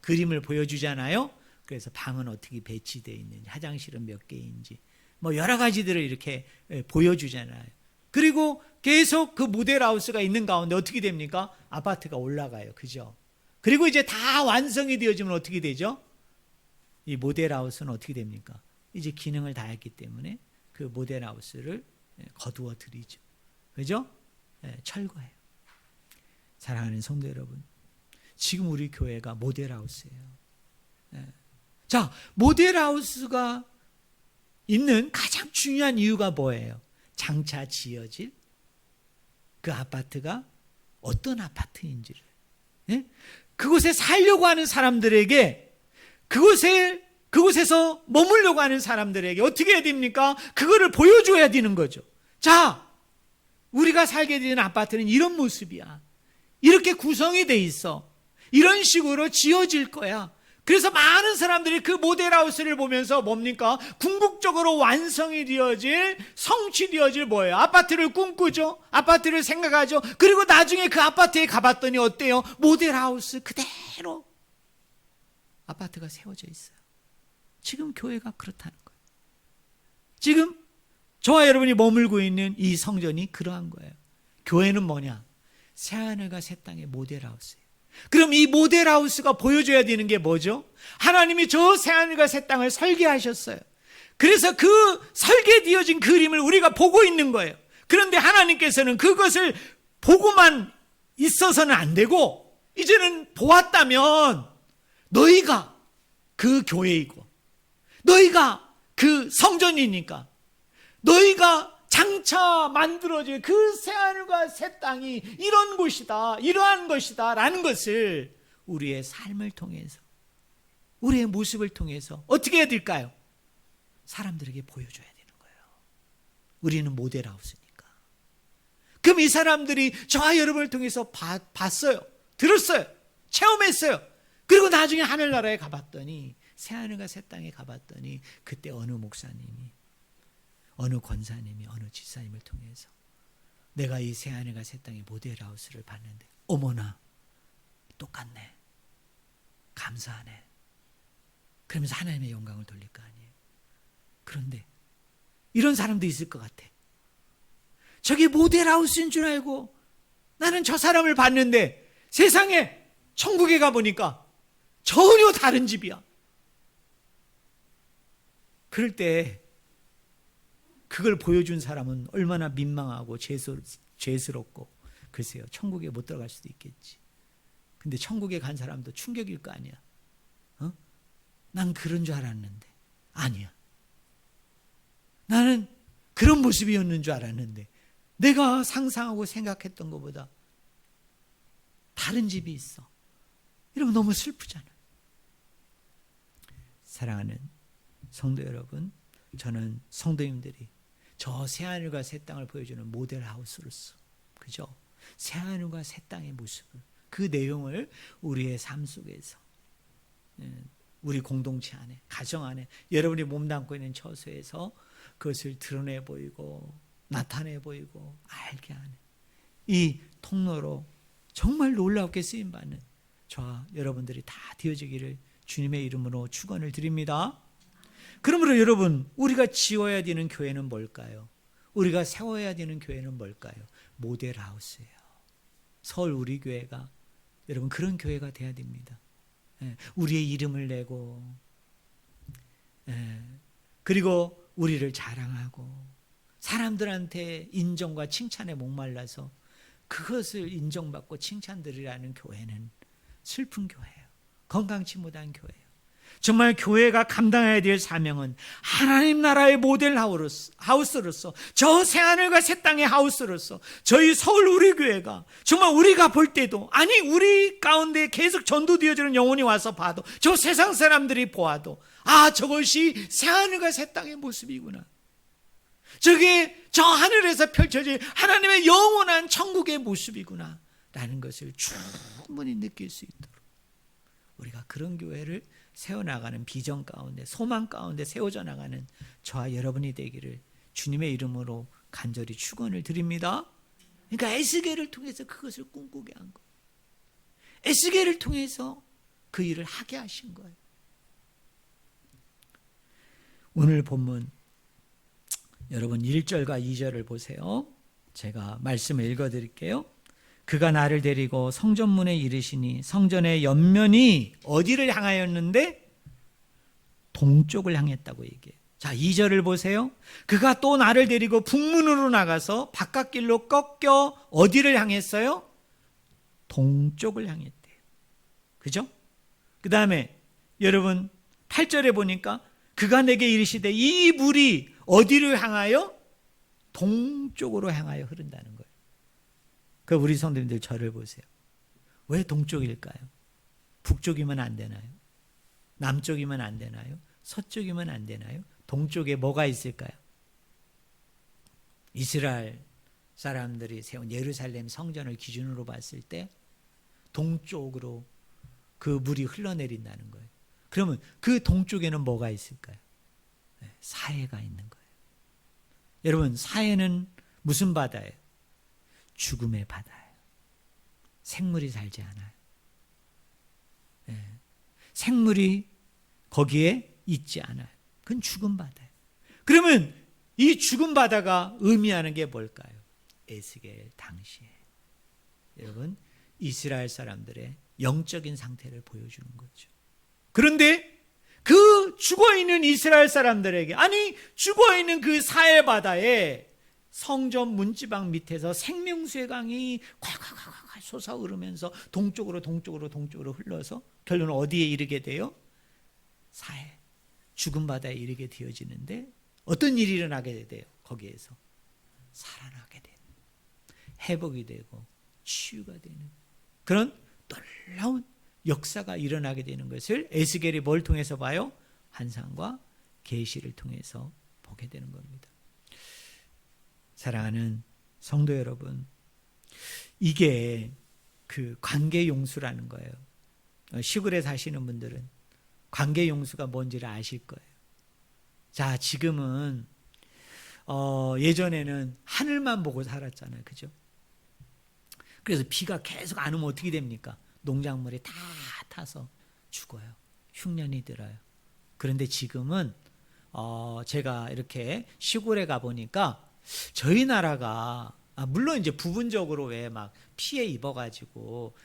그림을 보여주잖아요. 그래서 방은 어떻게 배치되어 있는지, 화장실은 몇 개인지, 뭐 여러 가지들을 이렇게 보여주잖아요. 그리고 계속 그 모델하우스가 있는 가운데 어떻게 됩니까? 아파트가 올라가요. 그죠? 그리고 이제 다 완성이 되어지면 어떻게 되죠? 이 모델하우스는 어떻게 됩니까? 이제 기능을 다 했기 때문에 그 모델하우스를 거두어 드리죠. 그죠? 철거해요. 사랑하는 성도 여러분, 지금 우리 교회가 모델하우스예요. 자, 모델하우스가 있는 가장 중요한 이유가 뭐예요? 장차 지어질 그 아파트가 어떤 아파트인지를, 그곳에 살려고 하는 사람들에게, 그곳에서 머물려고 하는 사람들에게 어떻게 해야 됩니까? 그거를 보여줘야 되는 거죠. 자, 우리가 살게 되는 아파트는 이런 모습이야. 이렇게 구성이 돼 있어. 이런 식으로 지어질 거야. 그래서 많은 사람들이 그 모델하우스를 보면서 뭡니까? 궁극적으로 완성이 되어질, 성취되어질 뭐예요? 아파트를 꿈꾸죠. 아파트를 생각하죠. 그리고 나중에 그 아파트에 가봤더니 어때요? 모델하우스 그대로 아파트가 세워져 있어요. 지금 교회가 그렇다는 거예요. 지금 저와 여러분이 머물고 있는 이 성전이 그러한 거예요. 교회는 뭐냐? 새하늘과 새 땅의 모델하우스예요. 그럼 이 모델하우스가 보여줘야 되는 게 뭐죠? 하나님이 저 새하늘과 새 땅을 설계하셨어요. 그래서 그 설계되어진 그림을 우리가 보고 있는 거예요. 그런데 하나님께서는 그것을 보고만 있어서는 안 되고, 이제는 보았다면 너희가 그 교회이고, 너희가 그 성전이니까, 너희가 장차 만들어질 그 새하늘과 새 땅이 이런 곳이다, 이러한 것이다 라는 것을 우리의 삶을 통해서, 우리의 모습을 통해서 어떻게 해야 될까요? 사람들에게 보여줘야 되는 거예요. 우리는 모델하우스니까. 그럼 이 사람들이 저와 여러분을 통해서 봤어요, 들었어요, 체험했어요. 그리고 나중에 하늘나라에 가봤더니, 새하늘과 새 땅에 가봤더니, 그때 어느 목사님이, 어느 권사님이, 어느 지사님을 통해서 내가 이 새하늘과 새 땅의 모델하우스를 봤는데 어머나 똑같네, 감사하네, 그러면서 하나님의 영광을 돌릴 거 아니에요. 그런데 이런 사람도 있을 것 같아. 저게 모델하우스인 줄 알고 나는 저 사람을 봤는데 세상에 천국에 가보니까 전혀 다른 집이야. 그럴 때 그걸 보여준 사람은 얼마나 민망하고 죄스럽고, 글쎄요, 천국에 못 들어갈 수도 있겠지. 근데 천국에 간 사람도 충격일 거 아니야. 난 그런 줄 알았는데 아니야. 나는 그런 모습이었는 줄 알았는데 내가 상상하고 생각했던 것보다 다른 집이 있어. 이러면 너무 슬프잖아요. 사랑하는 성도 여러분, 저는 성도님들이 저 새하늘과 새 땅을 보여주는 모델 하우스로서, 그죠? 새하늘과 새 땅의 모습을, 그 내용을 우리의 삶 속에서, 우리 공동체 안에, 가정 안에, 여러분이 몸담고 있는 처소에서 그것을 드러내 보이고 나타내 보이고 알게 하는 이 통로로 정말 놀랍게 쓰임받는 저와 여러분들이 다 되어지기를 주님의 이름으로 축원을 드립니다. 그러므로 여러분, 우리가 지어야 되는 교회는 뭘까요? 우리가 세워야 되는 교회는 뭘까요? 모델하우스예요. 서울 우리 교회가 여러분 그런 교회가 돼야 됩니다. 우리의 이름을 내고, 그리고 우리를 자랑하고, 사람들한테 인정과 칭찬에 목말라서 그것을 인정받고 칭찬드리라는 교회는 슬픈 교회예요. 건강치 못한 교회예요. 정말 교회가 감당해야 될 사명은 하나님 나라의 모델 하우스로서, 저 새하늘과 새 땅의 하우스로서 저희 서울 우리 교회가 정말 우리가 볼 때도, 아니 우리 가운데 계속 전도되어지는 영혼이 와서 봐도, 저 세상 사람들이 보아도, 아, 저것이 새하늘과 새 땅의 모습이구나, 저게 저 하늘에서 펼쳐질 하나님의 영원한 천국의 모습이구나 라는 것을 충분히 느낄 수 있도록 우리가 그런 교회를 세워나가는 비전 가운데, 소망 가운데 세워져 나가는 저와 여러분이 되기를 주님의 이름으로 간절히 축원을 드립니다. 그러니까 에스겔을 통해서 그것을 꿈꾸게 한 거예요. 에스겔을 통해서 그 일을 하게 하신 거예요. 오늘 본문 여러분 1절과 2절을 보세요. 제가 말씀을 읽어드릴게요. 그가 나를 데리고 성전문에 이르시니 성전의 옆면이 어디를 향하였는데? 동쪽을 향했다고 얘기해요. 자, 2절을 보세요. 그가 또 나를 데리고 북문으로 나가서 바깥길로 꺾여 어디를 향했어요? 동쪽을 향했대요. 그죠? 그 다음에 여러분 8절에 보니까 그가 내게 이르시되 이 물이 어디를 향하여? 동쪽으로 향하여 흐른다는 거예요. 그 우리 성도님들 저를 보세요. 왜 동쪽일까요? 북쪽이면 안 되나요? 남쪽이면 안 되나요? 서쪽이면 안 되나요? 동쪽에 뭐가 있을까요? 이스라엘 사람들이 세운 예루살렘 성전을 기준으로 봤을 때 동쪽으로 그 물이 흘러내린다는 거예요. 그러면 그 동쪽에는 뭐가 있을까요? 사해가 있는 거예요. 여러분, 사해는 무슨 바다예요? 죽음의 바다예요. 생물이 살지 않아요. 생물이 거기에 있지 않아요. 그건 죽은 바다예요. 그러면 이 죽은 바다가 의미하는 게 뭘까요? 에스겔 당시에 여러분 이스라엘 사람들의 영적인 상태를 보여주는 거죠. 그런데 그 죽어있는 이스라엘 사람들에게, 아니 죽어있는 그 사해 바다에 성전 문지방 밑에서 생명수의 강이 콸콸콸콸 솟아오르면서 동쪽으로 흘러서 결론은 어디에 이르게 돼요? 사해, 죽은 바다에 이르게 되어지는데 어떤 일이 일어나게 돼요? 거기에서 살아나게 되는, 회복이 되고 치유가 되는 그런 놀라운 역사가 일어나게 되는 것을 에스겔이 뭘 통해서 봐요? 환상과 계시를 통해서 보게 되는 겁니다. 사랑하는 성도 여러분, 이게 그 관계용수라는 거예요. 시골에 사시는 분들은 관계용수가 뭔지를 아실 거예요. 자, 지금은 예전에는 하늘만 보고 살았잖아요. 그죠? 그래서 비가 계속 안 오면 어떻게 됩니까? 농작물이 다 타서 죽어요. 흉년이 들어요. 그런데 지금은 제가 이렇게 시골에 가보니까 저희 나라가 물론 이제 부분적으로 왜 막 피해 입어가지고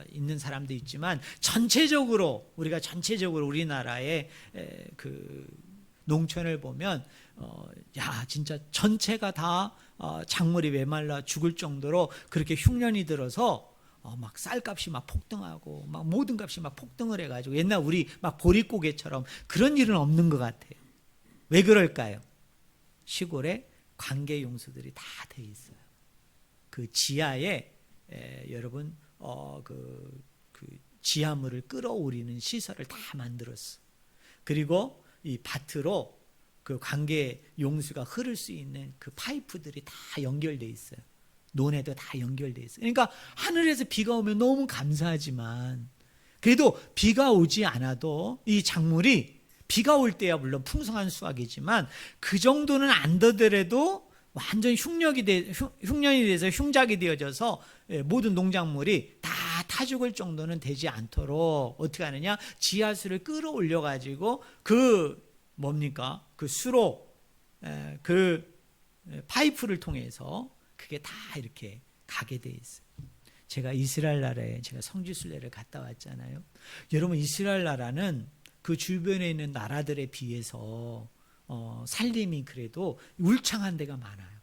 있는 사람도 있지만 전체적으로 우리가 전체적으로 우리나라의 그 농촌을 보면 야 진짜 전체가 다 작물이 메말라 죽을 정도로 그렇게 흉년이 들어서 막 쌀값이 막 폭등하고 막 모든 값이 막 폭등을 해가지고 옛날 우리 막 보릿고개처럼 그런 일은 없는 것 같아요. 왜 그럴까요? 시골에 관계 용수들이 다 돼 있어요. 그 지하에 여러분 그 지하물을 끌어올리는 시설을 다 만들었어. 그리고 이 밭으로 그 관계 용수가 흐를 수 있는 그 파이프들이 다 연결돼 있어요. 논에도 다 연결돼 있어요. 그러니까 하늘에서 비가 오면 너무 감사하지만 그래도 비가 오지 않아도 이 작물이 비가 올 때야 물론 풍성한 수확이지만 그 정도는 안 되더라도 완전 흉년이 돼서 흉작이 되어져서 모든 농작물이 다 타 죽을 정도는 되지 않도록 어떻게 하느냐, 지하수를 끌어올려 가지고 그 수로 그 파이프를 통해서 그게 다 이렇게 가게 돼 있어요. 제가 이스라엘 나라에 제가 성지순례를 갔다 왔잖아요. 여러분, 이스라엘 나라는 그 주변에 있는 나라들에 비해서 살림이 그래도 울창한 데가 많아요.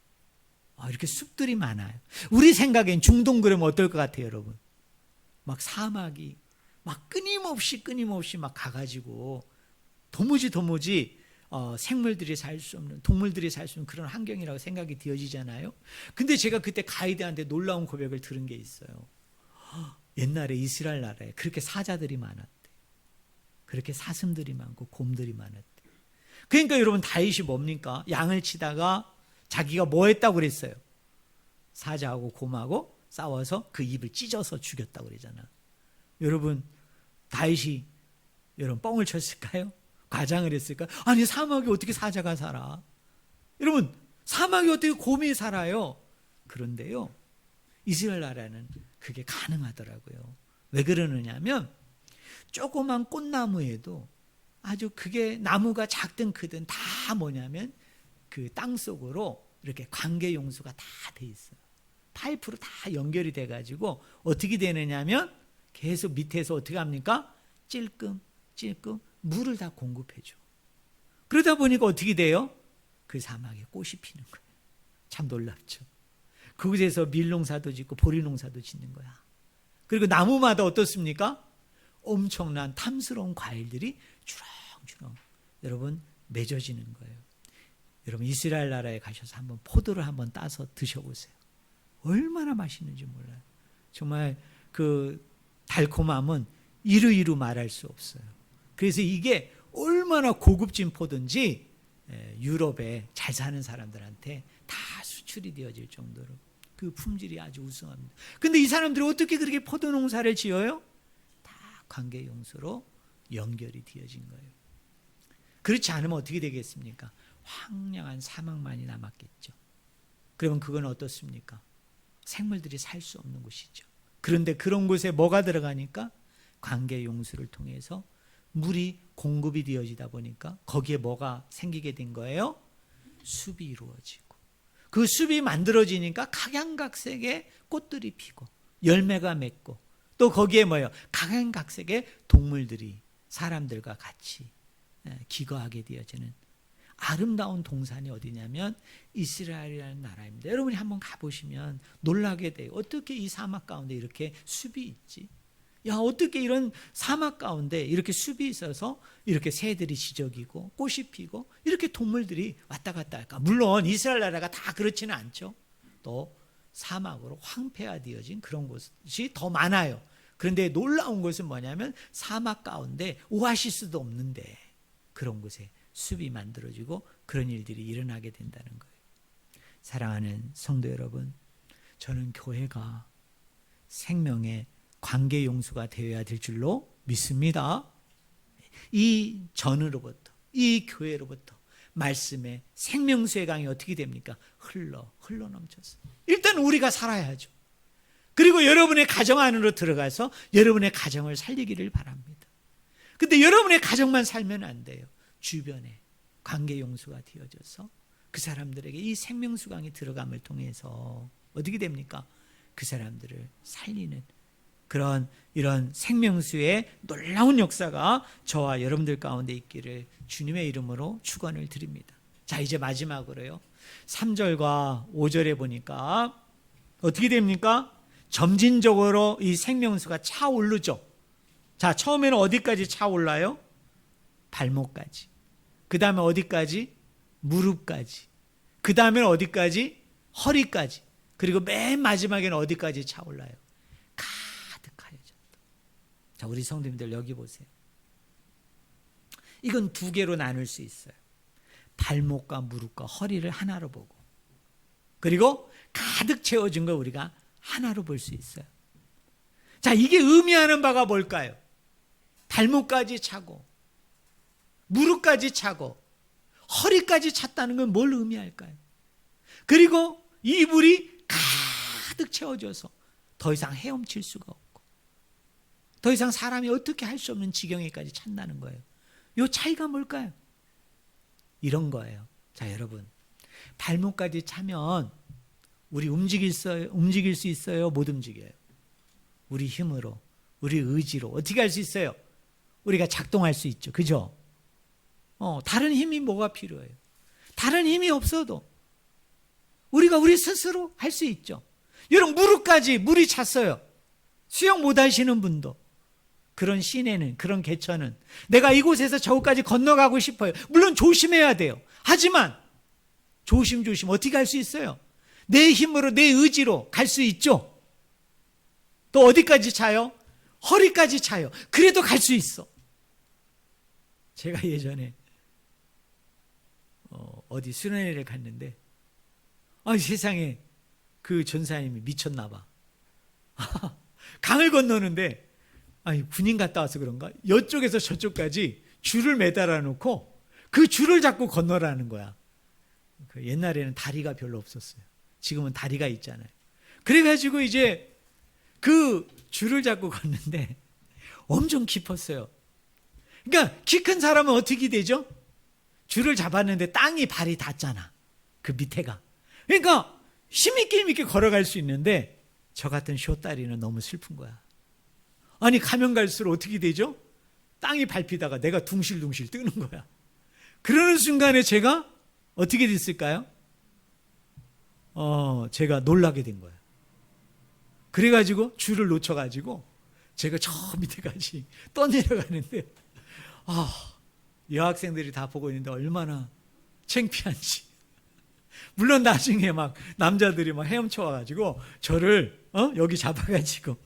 이렇게 숲들이 많아요. 우리 생각엔 중동 그러면 어떨 것 같아요, 여러분? 막 사막이 막 끊임없이 막 가가지고 도무지 생물들이 살 수 없는, 동물들이 살 수 없는 그런 환경이라고 생각이 되어지잖아요. 근데 제가 그때 가이드한테 놀라운 고백을 들은 게 있어요. 옛날에 이스라엘 나라에 그렇게 사자들이 많았대. 그렇게 사슴들이 많고 곰들이 많았대. 그러니까 여러분, 다윗이 뭡니까? 양을 치다가 자기가 뭐 했다고 그랬어요? 사자하고 곰하고 싸워서 그 입을 찢어서 죽였다고 그러잖아. 여러분, 다윗이 여러분 뻥을 쳤을까요? 과장을 했을까요? 아니, 사막에 어떻게 사자가 살아? 여러분, 사막에 어떻게 곰이 살아요? 그런데요, 이스라엘 나라는 그게 가능하더라고요. 왜 그러느냐면 조그만 꽃나무에도 아주 그게 나무가 작든 크든 다 뭐냐면 그 땅 속으로 이렇게 관계 용수가 다 돼 있어요. 파이프로 다 연결이 돼 가지고 어떻게 되느냐면 계속 밑에서 어떻게 합니까? 찔끔 물을 다 공급해 줘. 그러다 보니까 어떻게 돼요? 그 사막에 꽃이 피는 거예요. 참 놀랍죠. 그곳에서 밀농사도 짓고 보리농사도 짓는 거야. 그리고 나무마다 어떻습니까? 엄청난 탐스러운 과일들이 주렁주렁 여러분 맺어지는 거예요. 여러분, 이스라엘 나라에 가셔서 한번 포도를 한번 따서 드셔보세요. 얼마나 맛있는지 몰라요. 정말 그 달콤함은 이루 말할 수 없어요. 그래서 이게 얼마나 고급진 포도인지 유럽에 잘 사는 사람들한테 다 수출이 되어질 정도로 그 품질이 아주 우수합니다. 근데 이 사람들이 어떻게 그렇게 포도 농사를 지어요? 다 관계 용수로 연결이 되어진 거예요. 그렇지 않으면 어떻게 되겠습니까? 황량한 사막만이 남았겠죠. 그러면 그건 어떻습니까? 생물들이 살 수 없는 곳이죠. 그런데 그런 곳에 뭐가 들어가니까 관계 용수를 통해서 물이 공급이 되어지다 보니까 거기에 뭐가 생기게 된 거예요? 숲이 이루어지고, 그 숲이 만들어지니까 각양각색의 꽃들이 피고 열매가 맺고, 또 거기에 뭐예요? 각양각색의 동물들이 사람들과 같이 기거하게 되어지는 아름다운 동산이 어디냐면 이스라엘이라는 나라입니다. 여러분이 한번 가보시면 놀라게 돼요. 어떻게 이 사막 가운데 이렇게 숲이 있지? 야, 어떻게 이런 사막 가운데 이렇게 숲이 있어서 이렇게 새들이 지저귀고 꽃이 피고 이렇게 동물들이 왔다 갔다 할까? 물론 이스라엘 나라가 다 그렇지는 않죠. 또 사막으로 황폐화되어진 그런 곳이 더 많아요. 그런데 놀라운 것은 뭐냐면 사막 가운데 오아시스도 없는데 그런 곳에 숲이 만들어지고 그런 일들이 일어나게 된다는 거예요. 사랑하는 성도 여러분, 저는 교회가 생명의 관계 용수가 되어야 될 줄로 믿습니다. 이 전으로부터, 이 교회로부터 말씀의 생명수의 강이 어떻게 됩니까? 흘러 넘쳐서 일단 우리가 살아야죠. 그리고 여러분의 가정 안으로 들어가서 여러분의 가정을 살리기를 바랍니다. 근데 여러분의 가정만 살면 안 돼요. 주변에 관계 용수가 되어져서 그 사람들에게 이 생명수강이 들어감을 통해서 어떻게 됩니까? 그 사람들을 살리는 그런 이런 생명수의 놀라운 역사가 저와 여러분들 가운데 있기를 주님의 이름으로 축원을 드립니다. 자, 이제 마지막으로요. 3절과 5절에 보니까 어떻게 됩니까? 점진적으로 이 생명수가 차오르죠. 자, 처음에는 어디까지 차올라요? 발목까지. 그 다음에 어디까지? 무릎까지. 그 다음에는 어디까지? 허리까지. 그리고 맨 마지막에는 어디까지 차올라요? 가득하여졌다. 자, 우리 성도님들 여기 보세요. 이건 두 개로 나눌 수 있어요. 발목과 무릎과 허리를 하나로 보고, 그리고 가득 채워진 걸 우리가 하나로 볼 수 있어요. 자, 이게 의미하는 바가 뭘까요? 발목까지 차고 무릎까지 차고 허리까지 찼다는 건 뭘 의미할까요? 그리고 이불이 가득 채워져서 더 이상 헤엄칠 수가 없고 더 이상 사람이 어떻게 할 수 없는 지경에까지 찬다는 거예요. 이 차이가 뭘까요? 이런 거예요. 자, 여러분, 발목까지 차면 우리 움직일 수 있어요? 못 움직여요? 우리 힘으로, 우리 의지로 어떻게 할 수 있어요? 우리가 작동할 수 있죠. 그죠? 다른 힘이 뭐가 필요해요? 다른 힘이 없어도 우리가 우리 스스로 할 수 있죠. 여러분, 무릎까지 물이 찼어요. 수영 못 하시는 분도 그런 시내는, 그런 개천은 내가 이곳에서 저곳까지 건너가고 싶어요. 물론 조심해야 돼요. 하지만 조심조심 어떻게 할 수 있어요? 내 힘으로, 내 의지로 갈 수 있죠. 또 어디까지 차요? 허리까지 차요. 그래도 갈 수 있어. 제가 예전에 어디 수련회를 갔는데 세상에 그 전사님이 미쳤나 봐. 강을 건너는데 군인 갔다 와서 그런가? 이쪽에서 저쪽까지 줄을 매달아 놓고 그 줄을 잡고 건너라는 거야. 옛날에는 다리가 별로 없었어요. 지금은 다리가 있잖아요. 그래가지고 이제 그 줄을 잡고 걷는데 엄청 깊었어요. 그러니까 키 큰 사람은 어떻게 되죠? 줄을 잡았는데 땅이 발이 닿잖아. 그 밑에가. 그러니까 힘있게 걸어갈 수 있는데 저 같은 쇼다리는 너무 슬픈 거야. 아니, 가면 갈수록 어떻게 되죠? 땅이 밟히다가 내가 둥실둥실 뜨는 거야. 그러는 순간에 제가 어떻게 됐을까요? 제가 놀라게 된 거야. 그래가지고 줄을 놓쳐가지고 제가 저 밑에까지 떠내려가는데 여학생들이 다 보고 있는데 얼마나 창피한지. 물론 나중에 막 남자들이 막 헤엄쳐 와가지고 저를 여기 잡아가지고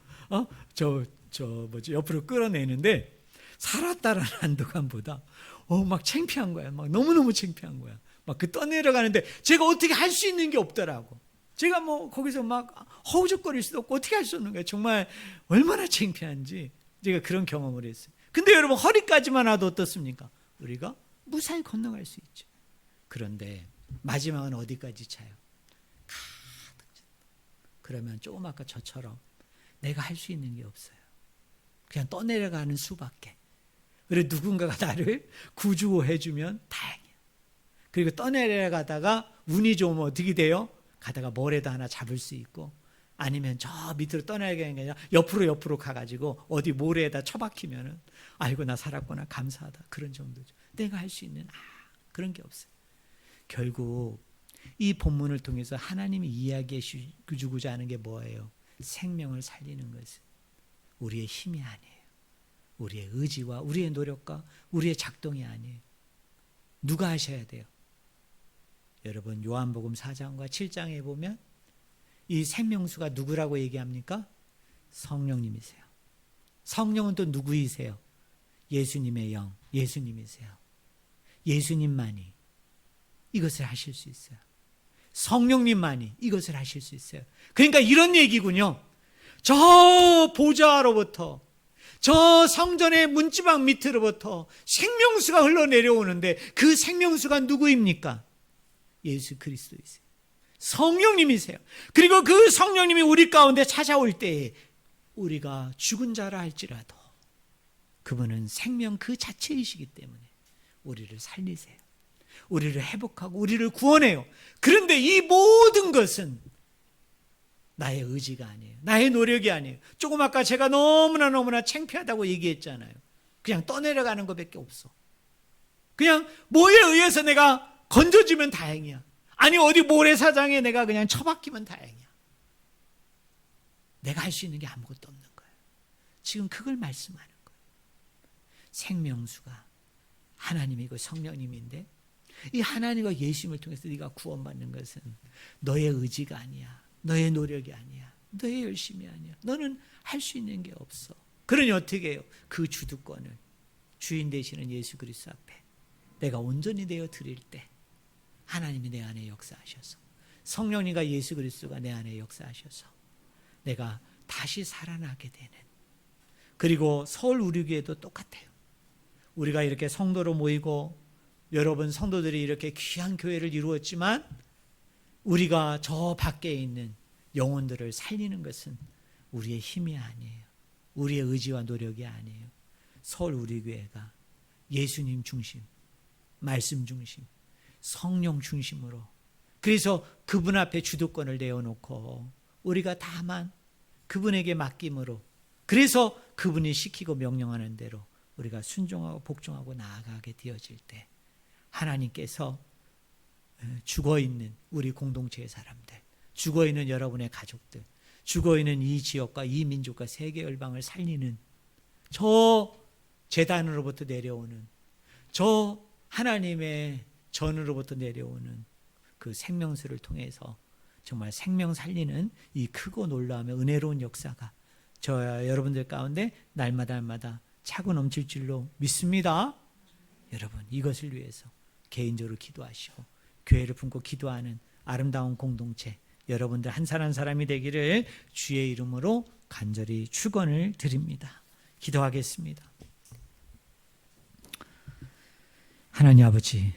옆으로 끌어내는데 살았다라는 한도감보다 막 창피한 거야. 막 너무너무 창피한 거야. 막 그 떠내려가는데 제가 어떻게 할 수 있는 게 없더라고. 제가 거기서 막 허우적거릴 수도 없고 어떻게 할 수 없는 거야. 정말 얼마나 창피한지 제가 그런 경험을 했어요. 근데 여러분, 허리까지만 와도 어떻습니까? 우리가 무사히 건너갈 수 있죠. 그런데 마지막은 어디까지 차요? 가득 찼다. 그러면 조금 아까 저처럼 내가 할 수 있는 게 없어요. 그냥 떠내려가는 수밖에. 그리고 누군가가 나를 구조해 주면 다행이야. 그리고 떠내려가다가 운이 좋으면 어떻게 돼요? 가다가 뭐라도 하나 잡을 수 있고, 아니면 저 밑으로 떠내려가는 게 아니라 옆으로 가가지고 어디 모래에다 처박히면은 아이고 나 살았구나 감사하다, 그런 정도죠. 내가 할 수 있는 그런 게 없어요. 결국 이 본문을 통해서 하나님이 이야기해 주고자 하는 게 뭐예요? 생명을 살리는 것은 우리의 힘이 아니에요. 우리의 의지와 우리의 노력과 우리의 작동이 아니에요. 누가 하셔야 돼요? 여러분, 요한복음 4장과 7장에 보면 이 생명수가 누구라고 얘기합니까? 성령님이세요. 성령은 또 누구이세요? 예수님의 영, 예수님이세요. 예수님만이 이것을 하실 수 있어요. 성령님만이 이것을 하실 수 있어요. 그러니까 이런 얘기군요. 저 보좌로부터, 저 성전의 문지방 밑으로부터 생명수가 흘러내려오는데 그 생명수가 누구입니까? 예수 그리스도이세요. 성령님이세요. 그리고 그 성령님이 우리 가운데 찾아올 때에 우리가 죽은 자라 할지라도 그분은 생명 그 자체이시기 때문에 우리를 살리세요. 우리를 회복하고 우리를 구원해요. 그런데 이 모든 것은 나의 의지가 아니에요. 나의 노력이 아니에요. 조금 아까 제가 너무나 창피하다고 얘기했잖아요. 그냥 떠내려가는 것밖에 없어. 그냥 뭐에 의해서 내가 건져지면 다행이야. 아니 어디 모래사장에 내가 그냥 처박히면 다행이야. 내가 할 수 있는 게 아무것도 없는 거예요. 지금 그걸 말씀하는 거예요. 생명수가 하나님이고 성령님인데 이 하나님과 예수님을 통해서 네가 구원받는 것은 너의 의지가 아니야. 너의 노력이 아니야. 너의 열심이 아니야. 너는 할 수 있는 게 없어. 그러니 어떻게 해요? 그 주도권을 주인 되시는 예수 그리스도 앞에 내가 온전히 되어 드릴 때 하나님이 내 안에 역사하셔서 성령님과 예수 그리스도가 내 안에 역사하셔서 내가 다시 살아나게 되는, 그리고 서울 우리교회도 똑같아요. 우리가 이렇게 성도로 모이고 여러분 성도들이 이렇게 귀한 교회를 이루었지만 우리가 저 밖에 있는 영혼들을 살리는 것은 우리의 힘이 아니에요. 우리의 의지와 노력이 아니에요. 서울 우리교회가 예수님 중심, 말씀 중심, 성령 중심으로, 그래서 그분 앞에 주도권을 내어놓고 우리가 다만 그분에게 맡김으로, 그래서 그분이 시키고 명령하는 대로 우리가 순종하고 복종하고 나아가게 되어질 때 하나님께서 죽어있는 우리 공동체의 사람들, 죽어있는 여러분의 가족들, 죽어있는 이 지역과 이 민족과 세계 열방을 살리는 저 제단으로부터 내려오는, 저 하나님의 전으로부터 내려오는 그 생명수를 통해서 정말 생명 살리는 이 크고 놀라우며 은혜로운 역사가 저와 여러분들 가운데 날마다 차고 넘칠 줄로 믿습니다. 여러분, 이것을 위해서 개인적으로 기도하시고 교회를 품고 기도하는 아름다운 공동체, 여러분들 한 사람 한 사람이 되기를 주의 이름으로 간절히 축원을 드립니다. 기도하겠습니다. 하나님 아버지,